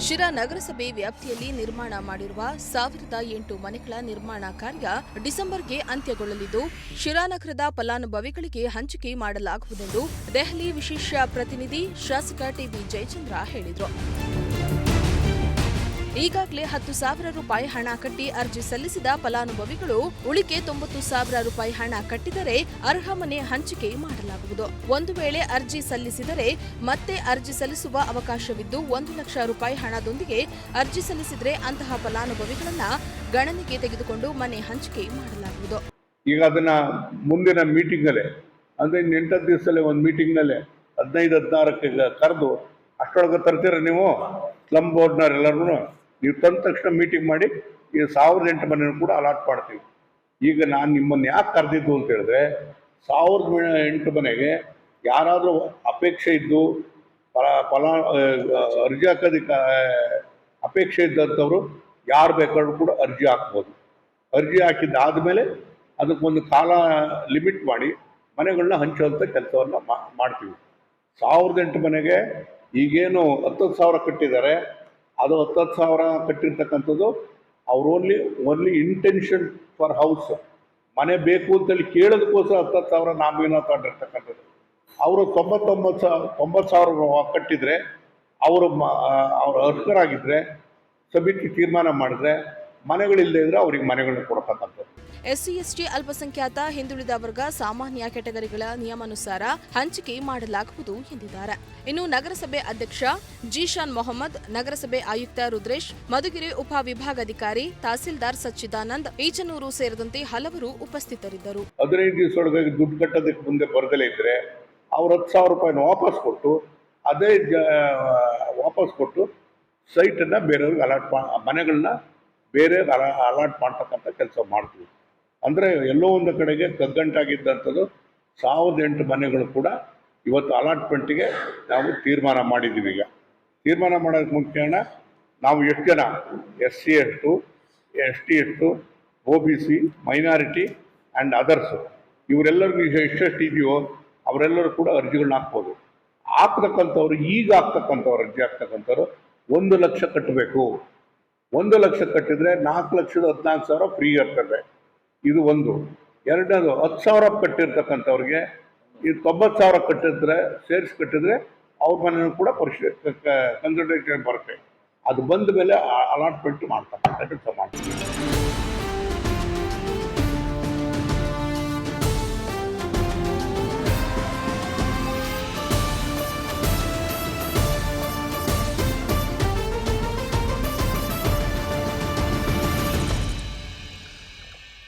ಶಿರಾ ನಗರಸಭೆ ವ್ಯಾಪ್ತಿಯಲ್ಲಿ ನಿರ್ಮಾಣ ಮಾಡಿರುವ 1008 ಮನೆಗಳ ನಿರ್ಮಾಣ ಕಾರ್ಯ ಡಿಸೆಂಬರ್ಗೆ ಅಂತ್ಯಗೊಳ್ಳಲಿದ್ದು, ಶಿರಾ ನಗರದ ಫಲಾನುಭವಿಗಳಿಗೆ ಹಂಚಿಕೆ ಮಾಡಲಾಗುವುದೆಂದು ದೆಹಲಿ ವಿಶೇಷ ಪ್ರತಿನಿಧಿ ಶಾಸಕ ಟಿಬಿ ಜಯಚಂದ್ರ ಹೇಳಿದರು. ಈಗಾಗಲೇ 10,000 ರೂಪಾಯಿ ಹಣ ಕಟ್ಟಿ ಅರ್ಜಿ ಸಲ್ಲಿಸಿದ ಫಲಾನುಭವಿಗಳು ಉಳಿಕೆ 90,000 ರೂಪಾಯಿ ಹಣ ಕಟ್ಟಿದರೆ ಅರ್ಹ ಮನೆ ಹಂಚಿಕೆ ಮಾಡಲಾಗುವುದು. ಒಂದು ವೇಳೆ ಅರ್ಜಿ ಸಲ್ಲಿಸಿದರೆ ಮತ್ತೆ ಅರ್ಜಿ ಸಲ್ಲಿಸುವ ಅವಕಾಶವಿದ್ದು 1 ಲಕ್ಷ ರೂಪಾಯಿ ಹಣದೊಂದಿಗೆ ಅರ್ಜಿ ಸಲ್ಲಿಸಿದರೆ ಅಂತಹ ಫಲಾನುಭವಿಗಳನ್ನ ಗಣನೆಗೆ ತೆಗೆದುಕೊಂಡು ಮನೆ ಹಂಚಿಕೆ ಮಾಡಲಾಗುವುದು. ಈಗ ಅದನ್ನ ಮುಂದಿನ ಮೀಟಿಂಗ್ ಅಲ್ಲೇ ಅಂದ್ರೆ 8 ದಿವಸದಲ್ಲಿ ಒಂದು ಮೀಟಿಂಗ್ ನಲ್ಲಿ 15-16 ಕರೆದು ಅಷ್ಟೊಳಗೆ ತರ್ತೀರ ನೀವು ಸ್ಲಮ್ ಬೋರ್ಡ್ನವರೆಲ್ಲರೂ ನೀವು ತಂದ ತಕ್ಷಣ ಮೀಟಿಂಗ್ ಮಾಡಿ ಈ 1008 ಮನೆ ಕೂಡ ಅಲಾಟ್ ಮಾಡ್ತೀವಿ. ಈಗ ನಾನು ನಿಮ್ಮನ್ನು ಯಾಕೆ ಕರೆದಿದ್ದು ಅಂತ ಹೇಳಿದ್ರೆ 1008 ಮನೆಗೆ ಯಾರಾದರೂ ಅಪೇಕ್ಷೆ ಇದ್ದು ಅರ್ಜಿ ಹಾಕೋದಕ್ಕೆ ಅಪೇಕ್ಷೆ ಇದ್ದಂಥವ್ರು ಯಾರು ಬೇಕಾದ್ರೂ ಕೂಡ ಅರ್ಜಿ ಹಾಕ್ಬೋದು. ಅರ್ಜಿ ಹಾಕಿದ್ದಾದಮೇಲೆ ಅದಕ್ಕೊಂದು ಕಾಲ ಲಿಮಿಟ್ ಮಾಡಿ ಮನೆಗಳನ್ನ ಹಂಚುವಂಥ ಕೆಲಸವನ್ನು ಮಾಡ್ತೀವಿ. 1008 ಮನೆಗೆ ಈಗೇನು 10,000 ಕಟ್ಟಿದ್ದಾರೆ, ಅದು 10,000 ಕಟ್ಟಿರ್ತಕ್ಕಂಥದ್ದು ಅವ್ರು ಓನ್ಲಿ ಇಂಟೆನ್ಷನ್ ಫಾರ್ ಹೌಸ್, ಮನೆ ಬೇಕು ಅಂತೇಳಿ ಕೇಳೋದಕ್ಕೋಸ್ಕರ 10,000 ನಾಮಿನ ತಗೊಂಡಿರ್ತಕ್ಕಂಥದ್ದು. ಅವರು 90,000 ಕಟ್ಟಿದರೆ ಅವರು ಅರ್ಹರಾಗಿದ್ದರೆ ಸಮಿತಿ ತೀರ್ಮಾನ ಮಾಡಿದ್ರೆ ಮನೆಗಳಿಲ್ಲದೆ ಇದ್ರೆ ಅವ್ರಿಗೆ ಮನೆಗಳನ್ನ ಕೊಡ್ತಕ್ಕಂಥದ್ದು. ಎಸ್ಸಿ ಎಸ್ಟಿ ಅಲ್ಪಸಂಖ್ಯಾತ ಹಿಂದುಳಿದ ವರ್ಗ ಸಾಮಾನ್ಯ ಕೆಟಗರಿಗಳ ನಿಯಮಾನುಸಾರ ಹಂಚಿಕೆ ಮಾಡಲಾಗುವುದು ಎಂದಿದ್ದಾರೆ. ಇನ್ನು ನಗರಸಭೆ ಅಧ್ಯಕ್ಷ ಜೀಶಾನ್ ಮೊಹಮ್ಮದ್, ನಗರಸಭೆ ಆಯುಕ್ತ ರುದ್ರೇಶ್, ಮಧುಗಿರಿ ಉಪವಿಭಾಗಾಧಿಕಾರಿ ತಹಸೀಲ್ದಾರ್ ಸಚ್ಚಿದಾನಂದ್, ಈಚನೂರು ಸೇರಿದಂತೆ ಹಲವರು ಉಪಸ್ಥಿತರಿದ್ದರು. 15 ದಿವಸದೊಳಗೆ ದುಡ್ಡು ಕಟ್ಟೋದಕ್ಕೆ ಮುಂದೆ ಬರದಲೇ ಇದ್ರೆ ಅವ್ರು 10,000 ರೂಪಾಯಿನ ವಾಪಸ್ ಕೊಟ್ಟು ಸೈಟನ್ನು ಬೇರೆಯವ್ರಿಗೆ ಮನೆಗಳನ್ನ ಬೇರೆ ಅಲಾಟ್ ಮಾಡ್ತಕ್ಕಂಥ ಕೆಲಸ ಮಾಡ್ತೀವಿ. ಅಂದರೆ ಎಲ್ಲೋ ಒಂದು ಕಡೆಗೆ ಕಗ್ಗಂಟಾಗಿದ್ದಂಥದ್ದು 1008 ಮನೆಗಳು ಕೂಡ ಇವತ್ತು ಅಲಾಟ್ಮೆಂಟಿಗೆ ನಾವು ತೀರ್ಮಾನ ಮಾಡಿದ್ದೀವಿ. ಈಗ ತೀರ್ಮಾನ ಮಾಡೋದಕ್ಕೆ ಮುಖ್ಯ ನಾವು ಎಷ್ಟು ಜನ SC ಎಷ್ಟು, ST ಎಷ್ಟು, OBC, ಮೈನಾರಿಟಿ ಆ್ಯಂಡ್ ಅದರ್ಸು ಇವರೆಲ್ಲರಿಗೂ ಈಗ ಎಷ್ಟೆಷ್ಟು ಇದೆಯೋ ಅವರೆಲ್ಲರೂ ಕೂಡ ಅರ್ಜಿಗಳನ್ನ ಹಾಕ್ಬೋದು. ಈಗ ಆಗ್ತಕ್ಕಂಥವ್ರು ಅರ್ಜಿ ಆಗ್ತಕ್ಕಂಥವ್ರು 1 ಲಕ್ಷ ಕಟ್ಟಬೇಕು. 1 ಲಕ್ಷ ಕಟ್ಟಿದ್ರೆ 4,14,000 ಫ್ರೀ ಇರ್ತದೆ. ಇದು ಒಂದು. ಎರಡನೇದು 10,000 ಕಟ್ಟಿರ್ತಕ್ಕಂಥವ್ರಿಗೆ ಈ 90,000 ಕಟ್ಟಿದ್ರೆ ಸೇರಿಸಿ ಕಟ್ಟಿದ್ರೆ ಅವ್ರ ಮನೆಯೂ ಕೂಡ ಕನ್ಸಿಡರೇಷನ್ ಬರುತ್ತೆ. ಅದು ಬಂದ ಮೇಲೆ ಅಲಾಟ್ಮೆಂಟ್ ಮಾಡ್ತಕ್ಕಂಥ ಕೆಲಸ ಮಾಡ್ತೀವಿ.